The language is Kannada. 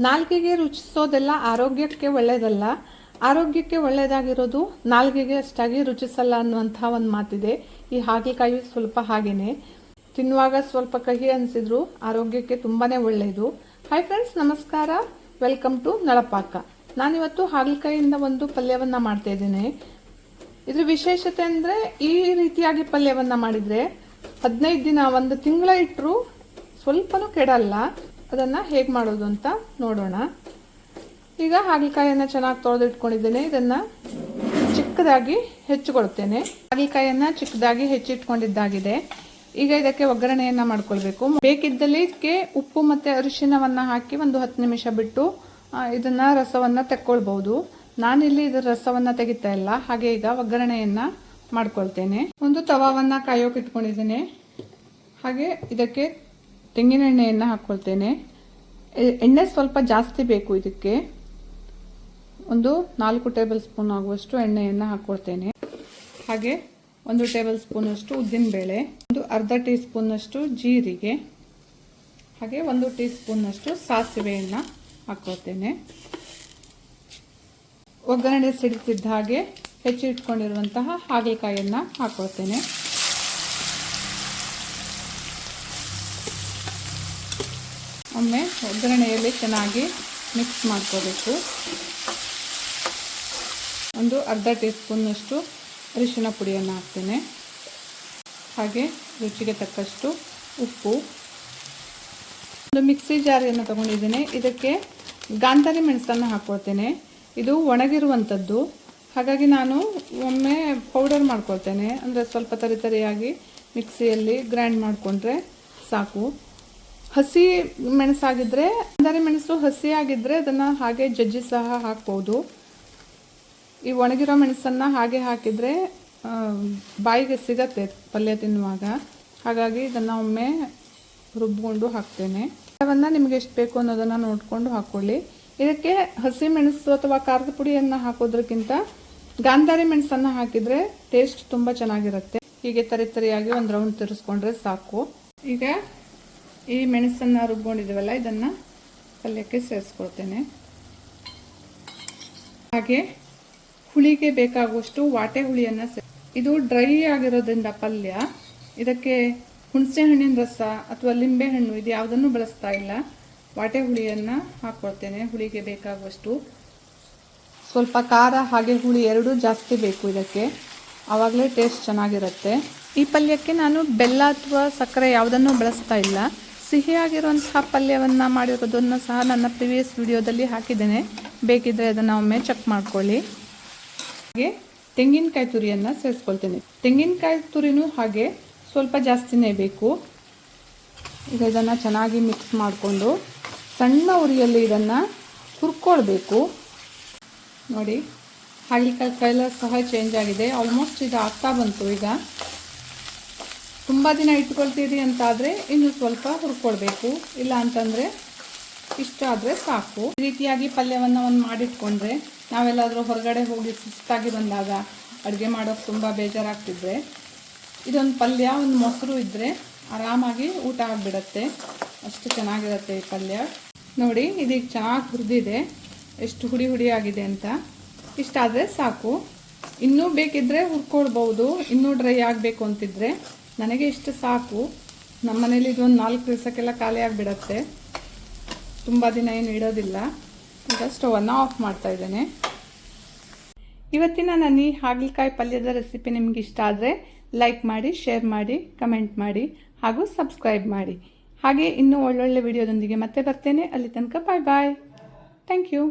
ನಾಲ್ಗೆಗೆ ರುಚಿಸೋದೆಲ್ಲ ಆರೋಗ್ಯಕ್ಕೆ ಒಳ್ಳೆಯದಲ್ಲ, ಆರೋಗ್ಯಕ್ಕೆ ಒಳ್ಳೆಯದಾಗಿರೋದು ನಾಲ್ಗೆಗೆ ಅಷ್ಟಾಗಿ ರುಚಿಸಲ್ಲ ಅನ್ನುವಂಥ ಒಂದು ಮಾತಿದೆ. ಈ ಹಾಗಲಕಾಯಿ ಸ್ವಲ್ಪ ಹಾಗೇನೆ, ತಿನ್ನುವಾಗ ಸ್ವಲ್ಪ ಕಹಿ ಅನಿಸಿದ್ರು ಆರೋಗ್ಯಕ್ಕೆ ತುಂಬಾ ಒಳ್ಳೆಯದು. ಹಾಯ್ ಫ್ರೆಂಡ್ಸ್, ನಮಸ್ಕಾರ, ವೆಲ್ಕಮ್ ಟು ನಳಪಾಕ. ನಾನಿವತ್ತು ಹಾಗಲಕಾಯಿಯಿಂದ ಒಂದು ಪಲ್ಯವನ್ನು ಮಾಡ್ತಾ ಇದ್ದೇನೆ. ಇದ್ರ ವಿಶೇಷತೆ ಅಂದರೆ ಈ ರೀತಿಯಾಗಿ ಪಲ್ಯವನ್ನು ಮಾಡಿದರೆ 15 ದಿನ, 1 ತಿಂಗಳ ಇಟ್ಟರು ಸ್ವಲ್ಪನೂ ಕೆಡಲ್ಲ. ಅದನ್ನು ಹೇಗೆ ಮಾಡೋದು ಅಂತ ನೋಡೋಣ. ಈಗ ಹಾಗಲಕಾಯಿಯನ್ನು ಚೆನ್ನಾಗಿ ತೊಳೆದಿಟ್ಕೊಂಡಿದ್ದೇನೆ. ಇದನ್ನು ಚಿಕ್ಕದಾಗಿ ಹೆಚ್ಚಿಕೊಳ್ತೇನೆ. ಹಾಗಲಕಾಯಿಯನ್ನು ಚಿಕ್ಕದಾಗಿ ಹೆಚ್ಚಿಟ್ಕೊಂಡಿದ್ದಾಗಿದೆ. ಈಗ ಇದಕ್ಕೆ ಒಗ್ಗರಣೆಯನ್ನು ಮಾಡ್ಕೊಳ್ಬೇಕು. ಬೇಕಿದ್ದಲ್ಲಿ ಇದಕ್ಕೆ ಉಪ್ಪು ಮತ್ತು ಅರಿಶಿನವನ್ನು ಹಾಕಿ ಒಂದು 10 ನಿಮಿಷ ಬಿಟ್ಟು ಇದನ್ನು ರಸವನ್ನು ತೆಕ್ಕೊಳ್ಬಹುದು. ನಾನಿಲ್ಲಿ ಇದರ ರಸವನ್ನು ತೆಗಿತಾ ಇಲ್ಲ. ಹಾಗೆ ಈಗ ಒಗ್ಗರಣೆಯನ್ನು ಮಾಡ್ಕೊಳ್ತೇನೆ. ಒಂದು ತವಾವನ್ನು ಕಾಯೋಕೆ ಇಟ್ಕೊಂಡಿದ್ದೇನೆ. ಹಾಗೆ ಇದಕ್ಕೆ ತೆಂಗಿನ ಎಣ್ಣೆಯನ್ನು ಹಾಕ್ಕೊಳ್ತೇನೆ. ಎಣ್ಣೆ ಸ್ವಲ್ಪ ಜಾಸ್ತಿ ಬೇಕು. ಇದಕ್ಕೆ ಒಂದು 4 ಟೇಬಲ್ ಸ್ಪೂನ್ ಆಗುವಷ್ಟು ಎಣ್ಣೆಯನ್ನು ಹಾಕ್ಕೊಳ್ತೇನೆ. ಹಾಗೆ 1 ಟೇಬಲ್ ಸ್ಪೂನ್ ಅಷ್ಟು ಉದ್ದಿನಬೇಳೆ, ಒಂದು ಅರ್ಧ ಟೀ ಸ್ಪೂನ್ ಅಷ್ಟು ಜೀರಿಗೆ, ಹಾಗೆ 1 ಟೀ ಸ್ಪೂನ್ ಅಷ್ಟು ಸಾಸಿವೆಯನ್ನು ಹಾಕ್ಕೊಳ್ತೇನೆ. ಒಗ್ಗರಣೆ ಸಿಡಿತಿದ್ದ ಹಾಗೆ ಹೆಚ್ಚಿಟ್ಕೊಂಡಿರುವಂತಹ ಹಾಗಲಕಾಯಿಯನ್ನು ಹಾಕ್ಕೊಳ್ತೇನೆ. ಒಮ್ಮೆ ಒಗ್ಗರಣೆಯಲ್ಲಿ ಚೆನ್ನಾಗಿ ಮಿಕ್ಸ್ ಮಾಡ್ಕೋಬೇಕು. ಒಂದು ಅರ್ಧ ಟೀ ಸ್ಪೂನ್ನಷ್ಟು ಅರಿಶಿನ ಪುಡಿಯನ್ನು ಹಾಕ್ತೇನೆ. ಹಾಗೆ ರುಚಿಗೆ ತಕ್ಕಷ್ಟು ಉಪ್ಪು. ಒಂದು ಮಿಕ್ಸಿ ಜಾರಿಯನ್ನು ತಗೊಂಡಿದ್ದೇನೆ. ಇದಕ್ಕೆ ಗಾಂಧಾರಿ ಮೆಣಸನ್ನು ಹಾಕ್ಕೊಳ್ತೇನೆ. ಇದು ಒಣಗಿರುವಂಥದ್ದು, ಹಾಗಾಗಿ ನಾನು ಒಮ್ಮೆ ಪೌಡರ್ ಮಾಡ್ಕೊಳ್ತೇನೆ. ಅಂದರೆ ಸ್ವಲ್ಪ ತರಿಯಾಗಿ ಮಿಕ್ಸಿಯಲ್ಲಿ ಗ್ರೈಂಡ್ ಮಾಡಿಕೊಂಡ್ರೆ ಸಾಕು. ಹಸಿ ಮೆಣಸಾಗಿದ್ದರೆ, ಗಾಂಧಾರಿ ಮೆಣಸು ಹಸಿಯಾಗಿದ್ದರೆ ಅದನ್ನು ಹಾಗೆ ಜಜ್ಜಿ ಸಹ ಹಾಕ್ಬೋದು. ಈ ಒಣಗಿರೋ ಮೆಣಸನ್ನು ಹಾಗೆ ಹಾಕಿದರೆ ಬಾಯಿಗೆ ಸಿಗತ್ತೆ ಪಲ್ಯ ತಿನ್ನುವಾಗ. ಹಾಗಾಗಿ ಇದನ್ನು ಒಮ್ಮೆ ರುಬ್ಕೊಂಡು ಹಾಕ್ತೇನೆ. ಅದನ್ನು ನಿಮಗೆ ಎಷ್ಟು ಬೇಕು ಅನ್ನೋದನ್ನು ನೋಡಿಕೊಂಡು ಹಾಕ್ಕೊಳ್ಳಿ. ಇದಕ್ಕೆ ಹಸಿ ಮೆಣಸು ಅಥವಾ ಖಾರದ ಪುಡಿಯನ್ನು ಹಾಕೋದ್ರಕ್ಕಿಂತ ಗಾಂಧಾರಿ ಮೆಣಸನ್ನು ಹಾಕಿದರೆ ಟೇಸ್ಟ್ ತುಂಬ ಚೆನ್ನಾಗಿರುತ್ತೆ. ಹೀಗೆ ತರಿಯಾಗಿ ಒಂದು ರೌಂಡ್ ತಿರ್ಸ್ಕೊಂಡ್ರೆ ಸಾಕು. ಈಗ ಈ ಮೆಣಸನ್ನು ರುಬ್ಕೊಂಡಿದ್ದೀವಲ್ಲ, ಇದನ್ನು ಪಲ್ಯಕ್ಕೆ ಸೇರಿಸ್ಕೊಳ್ತೇನೆ. ಹಾಗೆ ಹುಳಿಗೆ ಬೇಕಾಗುವಷ್ಟು ವಾಟೆ ಹುಳಿಯನ್ನು ಇದು ಡ್ರೈ ಆಗಿರೋದ್ರಿಂದ ಪಲ್ಯ, ಇದಕ್ಕೆ ಹುಣಸೆ ಹಣ್ಣಿನ ರಸ ಅಥವಾ ಲಿಂಬೆ ಹಣ್ಣು ಇದು ಯಾವುದನ್ನು ಬಳಸ್ತಾ ಇಲ್ಲ. ವಾಟೆ ಹುಳಿಯನ್ನು ಹಾಕ್ಕೊಳ್ತೇನೆ. ಹುಳಿಗೆ ಬೇಕಾಗುವಷ್ಟು. ಸ್ವಲ್ಪ ಖಾರ ಹಾಗೆ ಹುಳಿ ಎರಡೂ ಜಾಸ್ತಿ ಬೇಕು ಇದಕ್ಕೆ, ಆವಾಗಲೇ ಟೇಸ್ಟ್ ಚೆನ್ನಾಗಿರುತ್ತೆ. ಈ ಪಲ್ಯಕ್ಕೆ ನಾನು ಬೆಲ್ಲ ಅಥವಾ ಸಕ್ಕರೆ ಯಾವುದನ್ನು ಬಳಸ್ತಾ ಇಲ್ಲ. ಸಿಹಿಯಾಗಿರುವಂತಹ ಪಲ್ಯವನ್ನು ಮಾಡಿರೋದನ್ನು ಸಹ ನನ್ನ ಪ್ರಿವಿಯಸ್ ವಿಡಿಯೋದಲ್ಲಿ ಹಾಕಿದ್ದೇನೆ. ಬೇಕಿದ್ದರೆ ಅದನ್ನು ಒಮ್ಮೆ ಚೆಕ್ ಮಾಡ್ಕೊಳ್ಳಿ. ಹಾಗೆ ತೆಂಗಿನಕಾಯಿ ತುರಿಯನ್ನು ಸೇರಿಸ್ಕೊಳ್ತೇನೆ. ತೆಂಗಿನಕಾಯಿ ತುರಿನೂ ಹಾಗೆ ಸ್ವಲ್ಪ ಜಾಸ್ತಿನೇ ಬೇಕು. ಈಗ ಇದನ್ನು ಚೆನ್ನಾಗಿ ಮಿಕ್ಸ್ ಮಾಡಿಕೊಂಡು ಸಣ್ಣ ಉರಿಯಲ್ಲಿ ಇದನ್ನು ಹುರ್ಕೊಳ್ಬೇಕು. ನೋಡಿ, ಹಾಗಲಕಾಯಿ ಕಲರ್ ಸಹ ಚೇಂಜ್ ಆಗಿದೆ. ಆಲ್ಮೋಸ್ಟ್ ಇದು ಆಗ್ತಾ ಬಂತು. ಈಗ ತುಂಬ ದಿನ ಇಟ್ಕೊಳ್ತೀರಿ ಅಂತಾದರೆ ಇನ್ನು ಸ್ವಲ್ಪ ಹುರ್ಕೊಳ್ಬೇಕು. ಇಲ್ಲ ಅಂತಂದರೆ ಇಷ್ಟ ಆದರೆ ಸಾಕು. ಈ ರೀತಿಯಾಗಿ ಪಲ್ಯವನ್ನು ಮಾಡಿಟ್ಕೊಂಡ್ರೆ ನಾವೆಲ್ಲಾದರೂ ಹೊರಗಡೆ ಹೋಗಿ ಸುಸ್ತಾಗಿ ಬಂದಾಗ ಅಡುಗೆ ಮಾಡೋಕ್ಕೆ ತುಂಬ ಬೇಜಾರಾಗ್ತಿದ್ರೆ ಇದೊಂದು ಪಲ್ಯ, ಒಂದು ಮೊಸರು ಇದ್ದರೆ ಆರಾಮಾಗಿ ಊಟ ಆಗಿಬಿಡತ್ತೆ. ಅಷ್ಟು ಚೆನ್ನಾಗಿರುತ್ತೆ ಈ ಪಲ್ಯ. ನೋಡಿ, ಇದೀಗ ಚೆನ್ನಾಗಿ ಹುರಿದಿದೆ, ಎಷ್ಟು ಹುಡಿ ಆಗಿದೆ ಅಂತ. ಇಷ್ಟ ಆದರೆ ಸಾಕು. ಇನ್ನೂ ಬೇಕಿದ್ದರೆ ಹುರ್ಕೊಳ್ಬೋದು, ಇನ್ನೂ ಡ್ರೈ ಆಗಬೇಕು ಅಂತಿದ್ರೆ. ನನಗೆ ಇಷ್ಟು ಸಾಕು. ನಮ್ಮ ಮನೇಲಿ ಇದೊಂದು 4 ದಿವಸಕ್ಕೆಲ್ಲ ಖಾಲಿ ಆಗಿಬಿಡತ್ತೆ. ತುಂಬ ದಿನ ಏನು ಇಡೋದಿಲ್ಲ. ಈಗ ಸ್ಟವನ್ನು ಆಫ್ ಮಾಡ್ತಾ ಇದ್ದೇನೆ. ಇವತ್ತಿನ ನನ್ನ ಈ ಹಾಗಲಕಾಯಿ ಪಲ್ಯದ ರೆಸಿಪಿ ನಿಮ್ಗೆ ಇಷ್ಟ ಆದರೆ ಲೈಕ್ ಮಾಡಿ, ಶೇರ್ ಮಾಡಿ, ಕಮೆಂಟ್ ಮಾಡಿ ಹಾಗೂ ಸಬ್ಸ್ಕ್ರೈಬ್ ಮಾಡಿ. ಹಾಗೆ ಇನ್ನೂ ಒಳ್ಳೊಳ್ಳೆ ವಿಡಿಯೋದೊಂದಿಗೆ ಮತ್ತೆ ಬರ್ತೇನೆ. ಅಲ್ಲಿ ತನಕ ಬಾಯ್ ಬಾಯ್. Thank you.